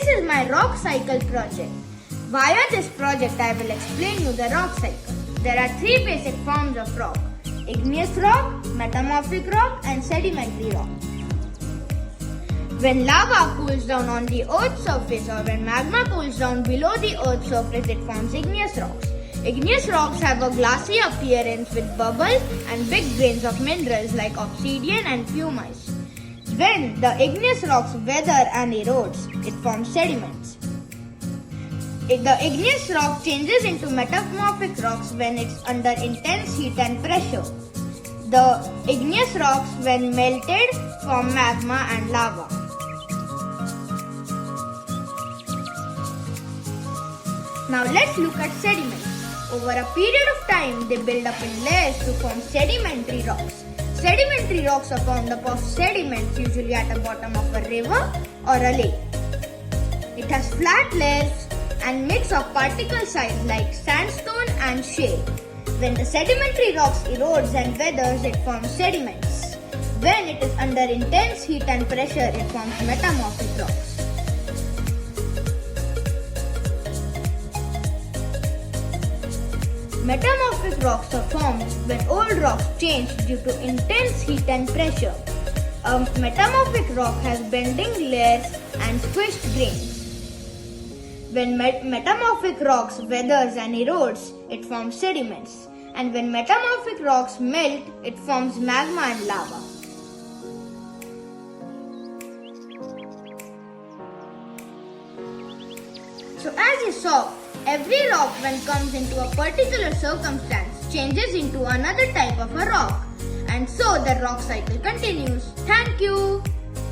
This is my rock cycle project. Via this project, I will explain you the rock cycle. There are three basic forms of rock: igneous rock, metamorphic rock, and sedimentary rock. When lava cools down on the Earth's surface or when magma cools down below the Earth's surface, it forms igneous rocks. Igneous rocks have a glassy appearance with bubbles and big grains of minerals like obsidian and pumice. When the igneous rocks weather and erodes, it forms sediments. The igneous rock changes into metamorphic rocks when it's under intense heat and pressure. The igneous rocks, when melted, form magma and lava. Now let's look at sediments. Over a period of time, they build up in layers to form sedimentary rocks. Sedimentary rocks are formed up of sediments, usually at the bottom of a river or a lake. It has flat layers and mix of particle size like sandstone and shale. When the sedimentary rocks erodes and weathers, it forms sediments. When it is under intense heat and pressure, it forms metamorphic rocks. Metamorphic rocks are formed when old rocks change due to intense heat and pressure. A metamorphic rock has bending layers and squished grains. When metamorphic rocks weathers and erodes, it forms sediments. And when metamorphic rocks melt, it forms magma and lava. So as you saw, every rock when comes into a particular circumstance changes into another type of a rock. And so the rock cycle continues. Thank you.